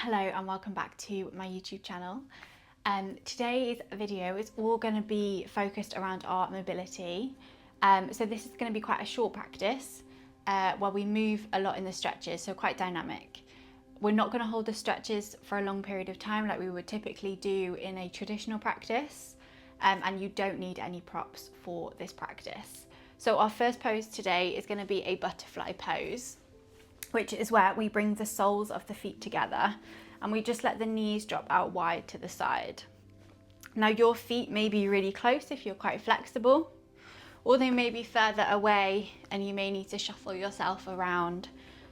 Hello and welcome back to my YouTube channel. Today's video is all going to be focused around our mobility. So this is going to be quite a short practice where we move a lot in the stretches, so quite dynamic. We're not going to hold the stretches for a long period of time like we would typically do in a traditional practice, and you don't need any props for this practice. So our first pose today is going to be a butterfly pose, which is where we bring the soles of the feet together and we just let the knees drop out wide to the side. Now your feet may be really close if you're quite flexible, or they may be further away and you may need to shuffle yourself around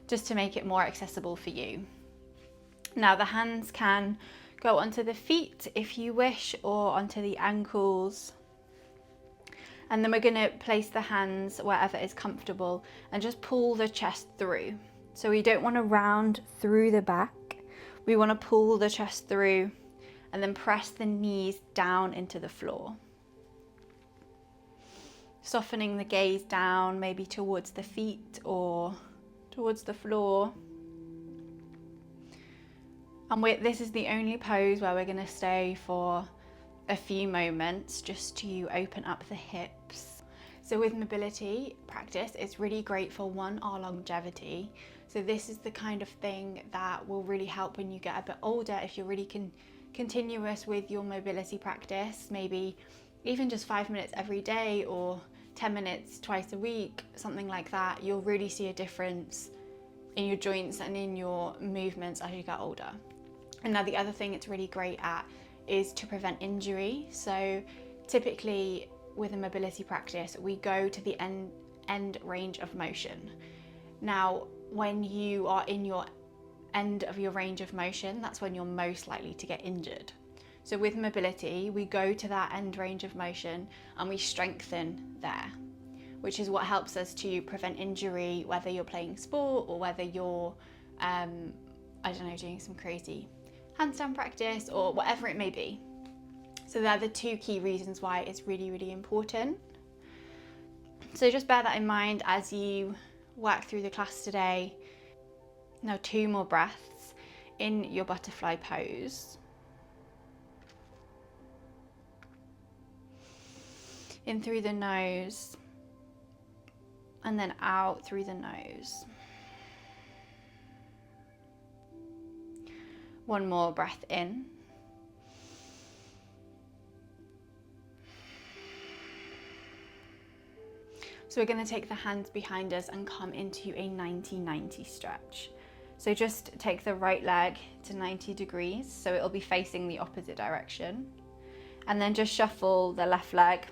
just to make it more accessible for you. Now the hands can go onto the feet if you wish, or onto the ankles. And then we're going to place the hands wherever is comfortable and just pull the chest through. So we don't want to round through the back, we want to pull the chest through and then press the knees down into the floor. Softening the gaze down, maybe towards the feet or towards the floor. And this is the only pose where we're going to stay for a few moments just to open up the hips. So with mobility practice, it's really great for our longevity. So this is the kind of thing that will really help when you get a bit older. If you're really continuous with your mobility practice, maybe even just 5 minutes every day or 10 minutes twice a week, something like that, you'll really see a difference in your joints and in your movements as you get older. And now the other thing it's really great at is to prevent injury. So typically with a mobility practice, we go to the end range of motion. Now, when you are in your end of your range of motion, that's when you're most likely to get injured. So with mobility, we go to that end range of motion and we strengthen there, which is what helps us to prevent injury, whether you're playing sport or whether you're, I don't know, doing some crazy handstand practice or whatever it may be. So they're the two key reasons why it's really, really important. So just bear that in mind as you work through the class today. Now 2 more breaths in your butterfly pose. In through the nose and then out through the nose. 1 more breath in. So we're going to take the hands behind us and come into a 90-90 stretch. So just take the right leg to 90 degrees, so it'll be facing the opposite direction. And then just shuffle the left leg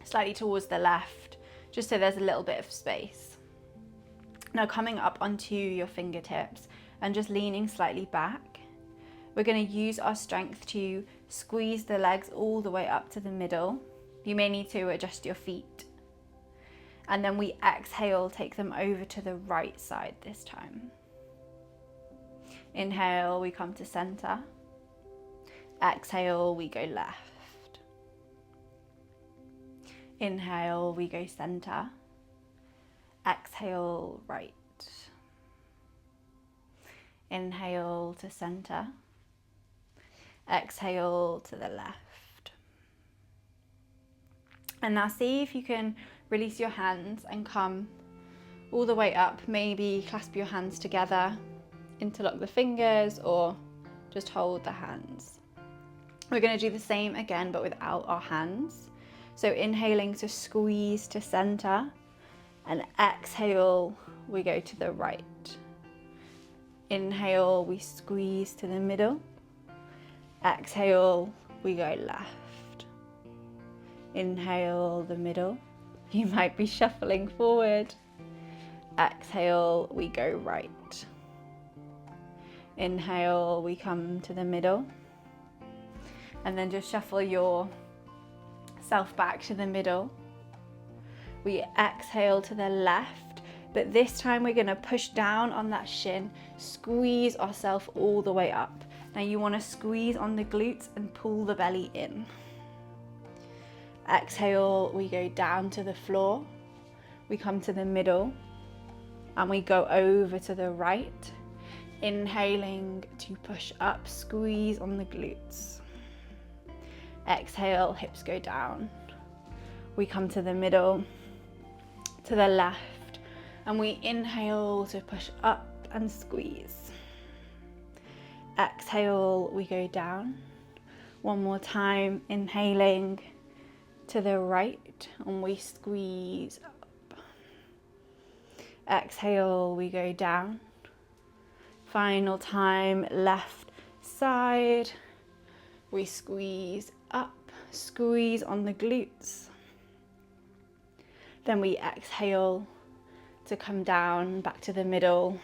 slightly towards the left, just so there's a little bit of space. Now coming up onto your fingertips and just leaning slightly back, we're going to use our strength to squeeze the legs all the way up to the middle. You may need to adjust your feet. And then we exhale, take them over to the right side this time. Inhale, we come to center. Exhale, we go left. Inhale, we go center. Exhale, right. Inhale to center. Exhale to the left. And now see if you can release your hands and come all the way up. Maybe clasp your hands together, interlock the fingers, or just hold the hands. We're going to do the same again, but without our hands. So inhaling to squeeze to center, and exhale, we go to the right. Inhale, we squeeze to the middle. Exhale, we go left. Inhale, the middle. You might be shuffling forward. Exhale, we go right. Inhale, we come to the middle. And then just shuffle yourself back to the middle. We exhale to the left, but this time we're going to push down on that shin, squeeze ourselves all the way up. Now you want to squeeze on the glutes and pull the belly in. Exhale, we go down to the floor. We come to the middle and we go over to the right. Inhaling to push up, squeeze on the glutes. Exhale, hips go down. We come to the middle, to the left, and we inhale to push up and squeeze. Exhale, we go down. One more time, inhaling to the right, and we squeeze up. Exhale, we go down. Final time, left side. We squeeze up, squeeze on the glutes. Then we exhale to come down, back to the middle.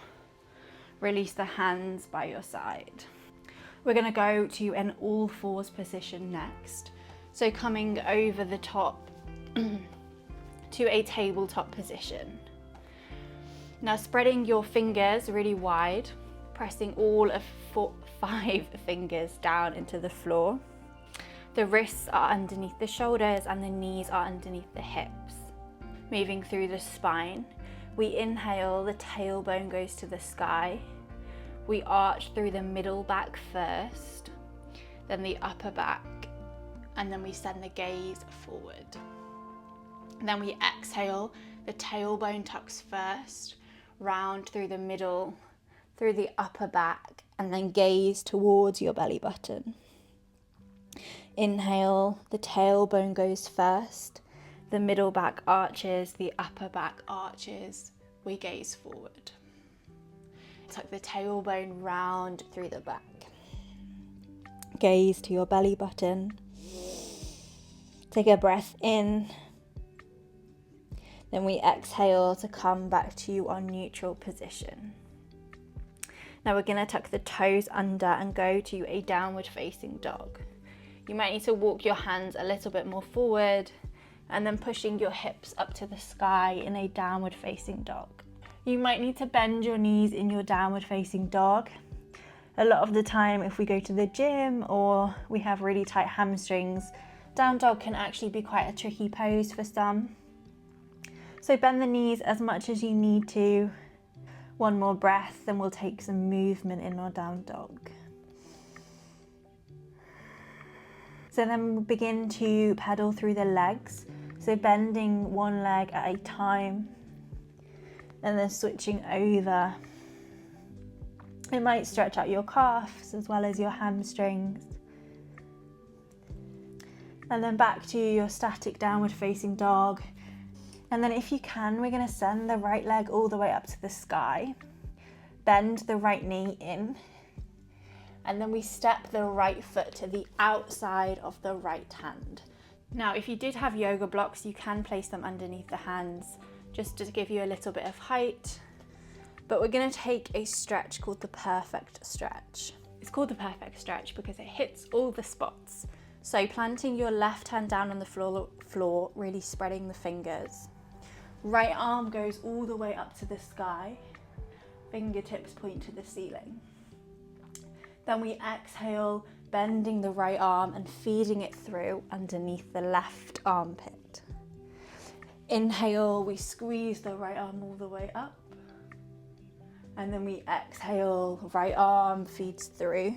Release the hands by your side. We're going to go to an all fours position next. So coming over the top to a tabletop position. Now spreading your fingers really wide, pressing all of 5 fingers down into the floor. The wrists are underneath the shoulders and the knees are underneath the hips. Moving through the spine, we inhale, the tailbone goes to the sky. We arch through the middle back first, then the upper back, and then we send the gaze forward. And then we exhale, the tailbone tucks first, round through the middle, through the upper back, and then gaze towards your belly button. Inhale, the tailbone goes first, the middle back arches, the upper back arches, we gaze forward. Tuck the tailbone round through the back. Gaze to your belly button. Take a breath in. Then we exhale to come back to our neutral position. Now we're going to tuck the toes under and go to a downward facing dog. You might need to walk your hands a little bit more forward and then pushing your hips up to the sky in a downward facing dog. You might need to bend your knees in your downward facing dog. A lot of the time if we go to the gym or we have really tight hamstrings, down dog can actually be quite a tricky pose for some. So bend the knees as much as you need to. One more breath, then we'll take some movement in our down dog. So then we'll begin to pedal through the legs. So bending one leg at a time and then switching over. It might stretch out your calves as well as your hamstrings. And then back to your static downward facing dog. And then if you can, we're going to send the right leg all the way up to the sky. Bend the right knee in. And then we step the right foot to the outside of the right hand. Now, if you did have yoga blocks, you can place them underneath the hands just to give you a little bit of height. But we're going to take a stretch called the perfect stretch. It's called the perfect stretch because it hits all the spots. So planting your left hand down on the floor, really spreading the fingers. Right arm goes all the way up to the sky. Fingertips point to the ceiling. Then we exhale, bending the right arm and feeding it through underneath the left armpit. Inhale, we squeeze the right arm all the way up. And then we exhale, right arm feeds through.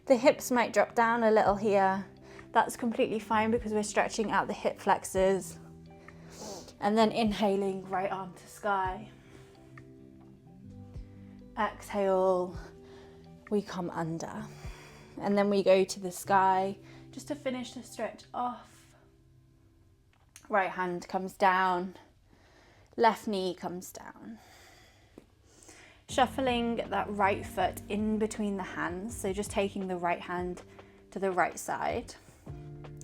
The hips might drop down a little here. That's completely fine because we're stretching out the hip flexors. And then inhaling, right arm to sky. Exhale, we come under. And then we go to the sky just to finish the stretch off. Right hand comes down, left knee comes down. Shuffling that right foot in between the hands, so just taking the right hand to the right side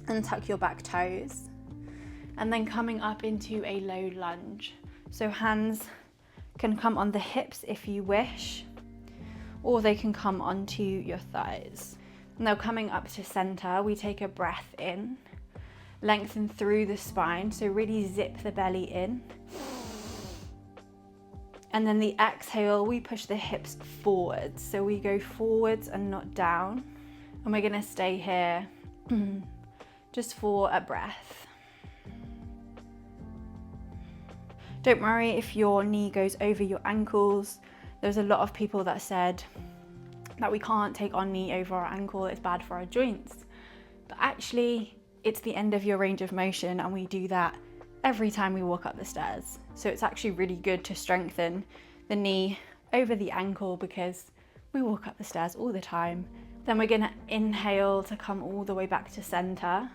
and tuck your back toes. And then coming up into a low lunge. So hands can come on the hips if you wish, or they can come onto your thighs. Now coming up to center, we take a breath in, lengthen through the spine, so really zip the belly in. And then the exhale, we push the hips forwards. So we go forwards and not down. And we're gonna stay here just for a breath. Don't worry if your knee goes over your ankles. There's a lot of people that said that we can't take our knee over our ankle, it's bad for our joints. But actually, it's the end of your range of motion, and we do that every time we walk up the stairs. So it's actually really good to strengthen the knee over the ankle because we walk up the stairs all the time. Then we're gonna inhale to come all the way back to center.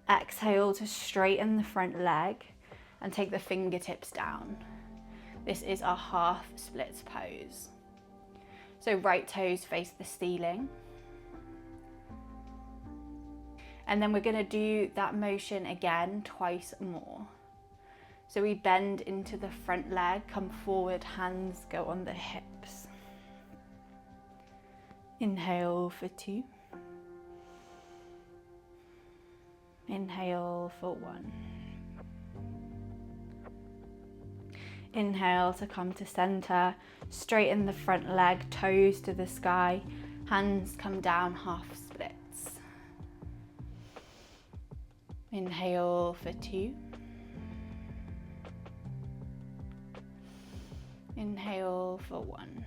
Exhale to straighten the front leg and take the fingertips down. This is our half splits pose. So right toes face the ceiling. And then we're gonna do that motion again twice more. So we bend into the front leg, come forward, hands go on the hips. Inhale for 2. Inhale for 1. Inhale to come to center, straighten the front leg, toes to the sky, hands come down, half splits. Inhale for 2. Inhale for 1.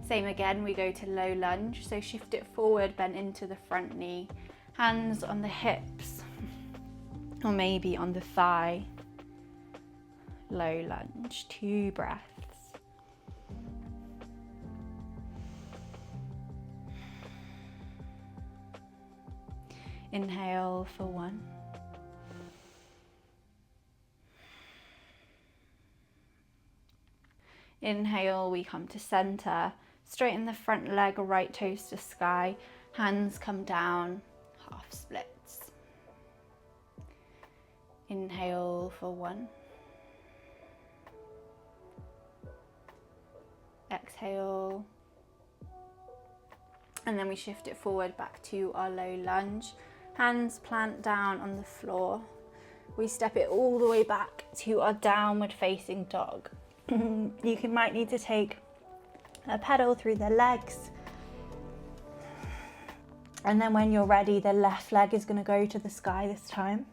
Same again, we go to low lunge, so shift it forward, bend into the front knee, hands on the hips, or maybe on the thigh. Low lunge, 2 breaths. Inhale for 1. Inhale, we come to center, straighten the front leg, right toes to sky, hands come down, half splits. Inhale for 1. Exhale. And then we shift it forward back to our low lunge. Hands plant down on the floor. We step it all the way back to our downward facing dog. Might need to take a pedal through the legs. And then when you're ready, the left leg is going to go to the sky this time.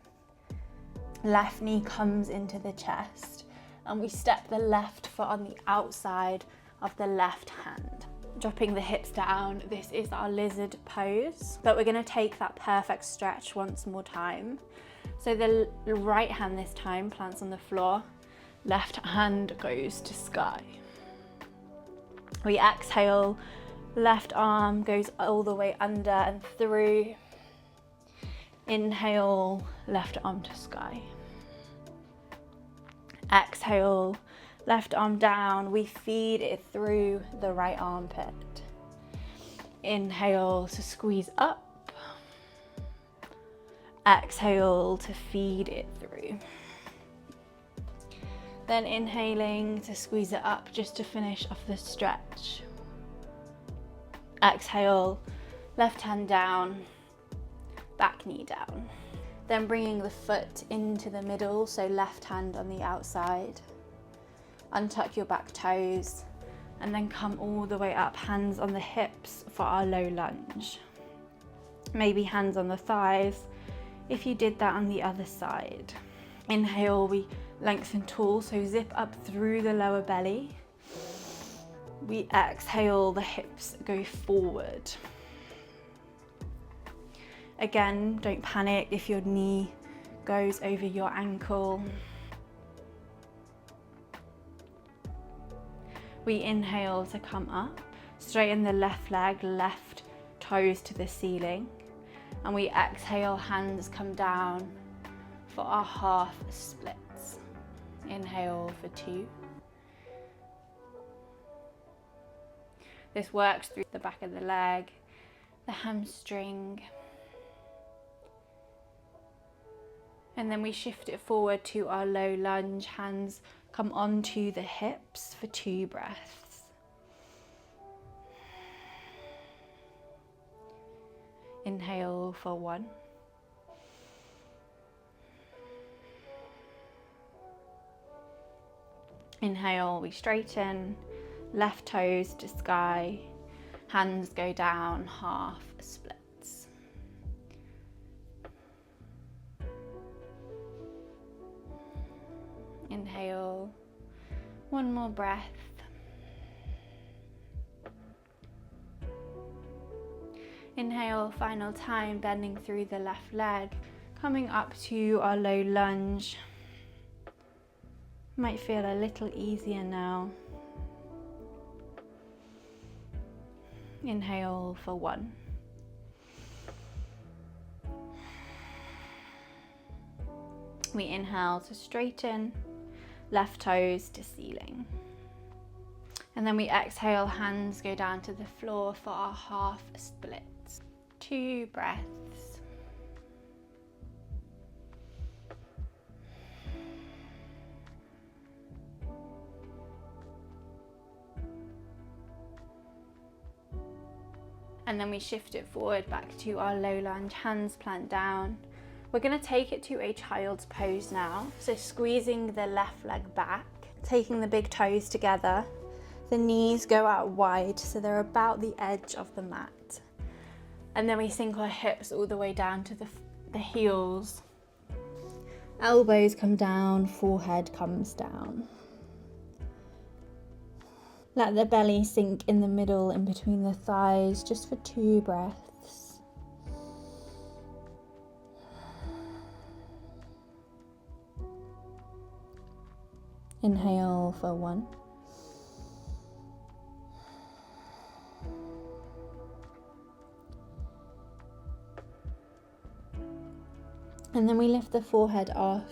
Left knee comes into the chest, and we step the left foot on the outside of the left hand. Dropping the hips down, this is our lizard pose, but we're going to take that perfect stretch once more time. So the right hand this time plants on the floor, left hand goes to sky. We exhale, left arm goes all the way under and through. Inhale, left arm to sky. Exhale, left arm down, we feed it through the right armpit. Inhale to squeeze up. Exhale to feed it through. Then inhaling to squeeze it up just to finish off the stretch. Exhale, left hand down, back knee down. Then bringing the foot into the middle, so left hand on the outside. Untuck your back toes and then come all the way up, hands on the hips for our low lunge. Maybe hands on the thighs if you did that on the other side. Inhale, we lengthen tall, so zip up through the lower belly. We exhale, the hips go forward. Again, don't panic if your knee goes over your ankle. We inhale to come up, straighten the left leg, left toes to the ceiling. And we exhale, hands come down for our half splits. Inhale for 2. This works through the back of the leg, the hamstring. And then we shift it forward to our low lunge, hands come onto the hips for 2 breaths. Inhale for 1. Inhale, we straighten, left toes to sky, hands go down, half splits. Inhale, one more breath. Inhale, final time, bending through the left leg, coming up to our low lunge. Might feel a little easier now. Inhale for 1. We inhale to straighten, left toes to ceiling. And then we exhale, hands go down to the floor for our half splits. 2 breaths. And then we shift it forward back to our low lunge, hands plant down. We're going to take it to a child's pose now. So squeezing the left leg back, taking the big toes together. The knees go out wide, so they're about the edge of the mat. And then we sink our hips all the way down to the heels. Elbows come down, forehead comes down. Let the belly sink in the middle, in between the thighs, just for 2 breaths. Inhale for 1. And then we lift the forehead off,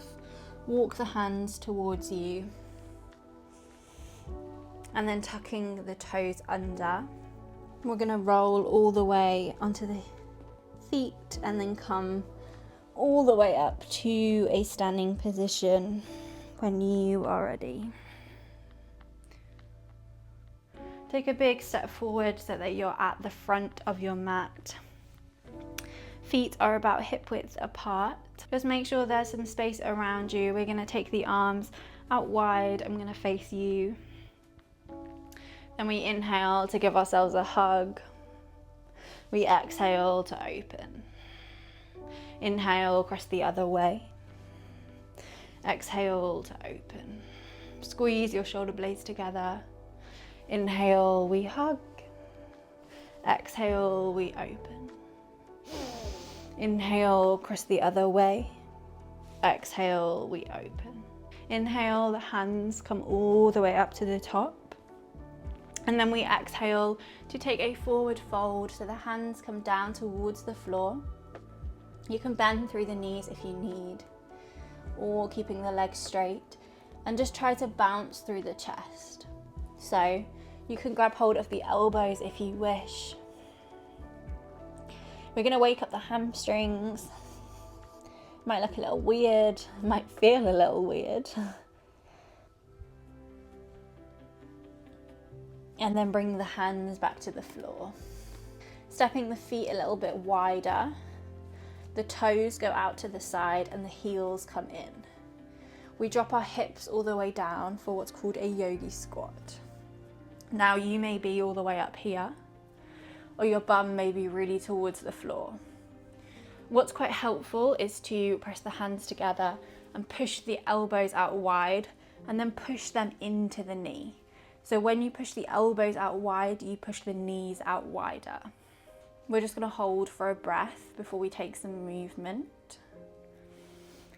walk the hands towards you. And then tucking the toes under. We're going to roll all the way onto the feet and then come all the way up to a standing position when you are ready. Take a big step forward so that you're at the front of your mat. Feet are about hip width apart. Just make sure there's some space around you. We're going to take the arms out wide. I'm going to face you. Then we inhale to give ourselves a hug. We exhale to open. Inhale, cross the other way. Exhale to open. Squeeze your shoulder blades together. Inhale, we hug. Exhale, we open. Inhale, cross the other way. Exhale, we open. Inhale, the hands come all the way up to the top. And then we exhale to take a forward fold, so the hands come down towards the floor. You can bend through the knees if you need, or keeping the legs straight, and just try to bounce through the chest. So you can grab hold of the elbows if you wish. We're going to wake up the hamstrings. Might look a little weird, might feel a little weird. And then bring the hands back to the floor. Stepping the feet a little bit wider. The toes go out to the side and the heels come in. We drop our hips all the way down for what's called a yogi squat. Now you may be all the way up here, or your bum may be really towards the floor. What's quite helpful is to press the hands together and push the elbows out wide and then push them into the knee. So when you push the elbows out wide, you push the knees out wider. We're just going to hold for a breath before we take some movement.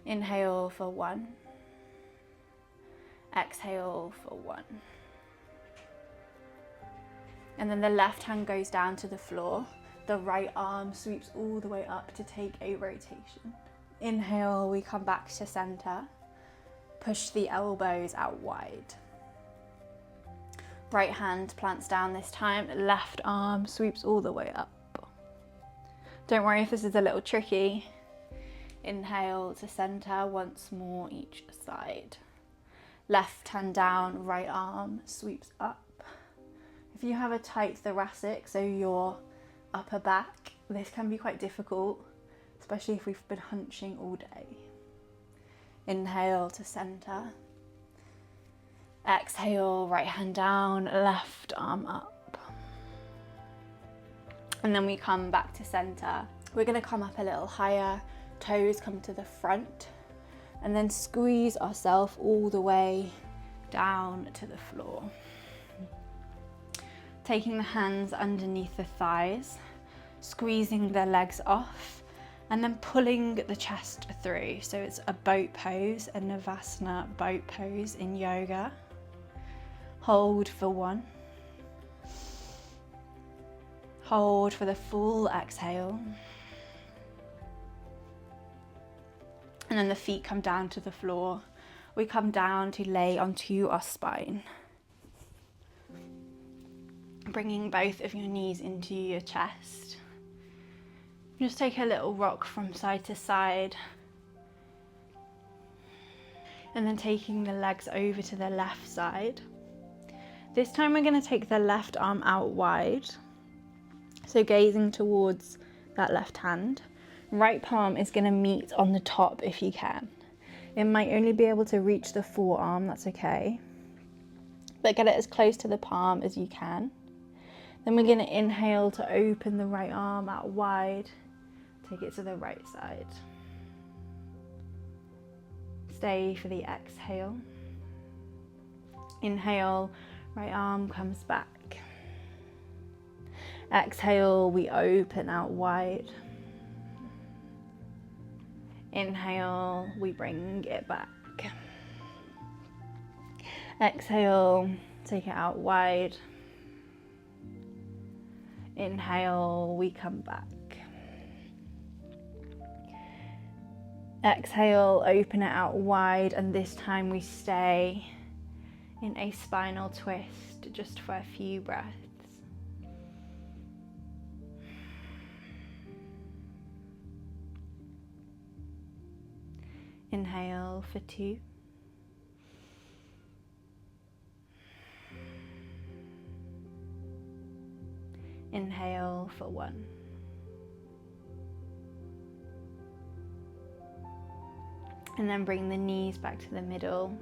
Inhale for 1. Exhale for 1. And then the left hand goes down to the floor. The right arm sweeps all the way up to take a rotation. Inhale, we come back to center. Push the elbows out wide. Right hand plants down this time, left arm sweeps all the way up. Don't worry if this is a little tricky. Inhale to center, once more each side. Left hand down, right arm sweeps up. If you have a tight thoracic, so your upper back, this can be quite difficult, especially if we've been hunching all day. Inhale to center. Exhale, right hand down, left arm up. And then we come back to center. We're going to come up a little higher, toes come to the front. and then squeeze ourselves all the way down to the floor. Taking the hands underneath the thighs, squeezing the legs off, and then pulling the chest through. So it's a boat pose, a Navasana boat pose in yoga. Hold for 1. Hold for the full exhale. And then the feet come down to the floor. We come down to lay onto our spine. Bringing both of your knees into your chest. Just take a little rock from side to side. And then taking the legs over to the left side. This time we're going to take the left arm out wide. So gazing towards that left hand. Right palm is going to meet on the top if you can. It might only be able to reach the forearm, that's okay. But get it as close to the palm as you can. Then we're going to inhale to open the right arm out wide. Take it to the right side. Stay for the exhale. Inhale, right arm comes back. Exhale, we open out wide. Inhale, we bring it back. Exhale, take it out wide. Inhale, we come back. Exhale, open it out wide, and this time we stay in a spinal twist just for a few breaths. Inhale for 2. Inhale for 1. And then bring the knees back to the middle.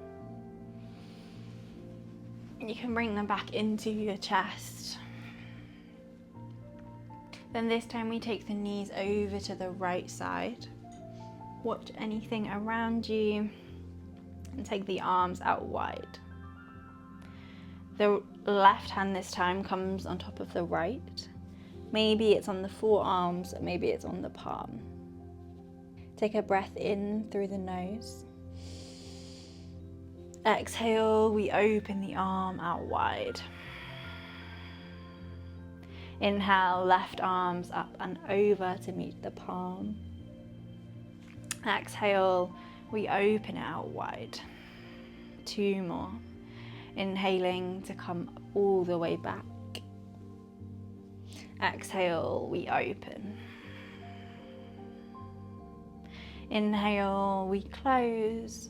You can bring them back into your chest. Then this time we take the knees over to the right side. Watch anything around you and take the arms out wide. The left hand this time comes on top of the right. Maybe it's on the forearms, maybe it's on the palm. Take a breath in through the nose. Exhale, we open the arm out wide. Inhale, left arms up and over to meet the palm. Exhale, we open it out wide. 2 more. Inhaling to come all the way back. Exhale, we open. Inhale, we close.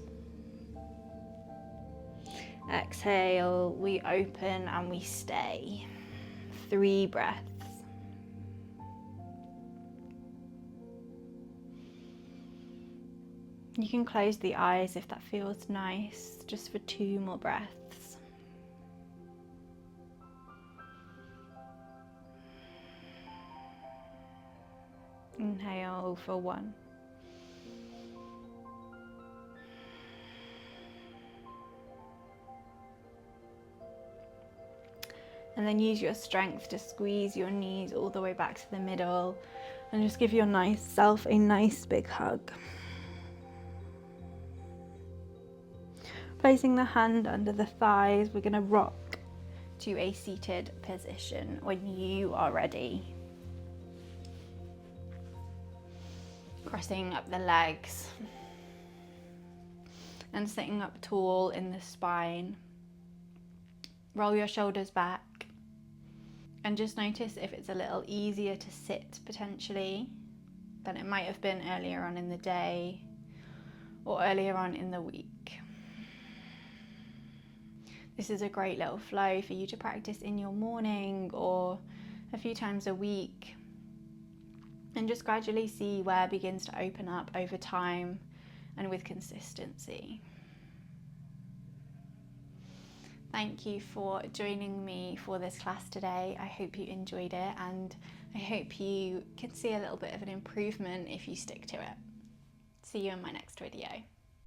Exhale, we open and we stay. 3 breaths. You can close the eyes if that feels nice, just for 2 more breaths. Inhale for 1. And then use your strength to squeeze your knees all the way back to the middle and just give yourself a nice big hug. Placing the hand under the thighs, we're going to rock to a seated position when you are ready. Crossing up the legs and sitting up tall in the spine. Roll your shoulders back and just notice if it's a little easier to sit potentially than it might have been earlier on in the day or earlier on in the week. This is a great little flow for you to practice in your morning or a few times a week, and just gradually see where begins to open up over time and with consistency. Thank you for joining me for this class today. I hope you enjoyed it, and I hope you can see a little bit of an improvement if you stick to it. See you in my next video.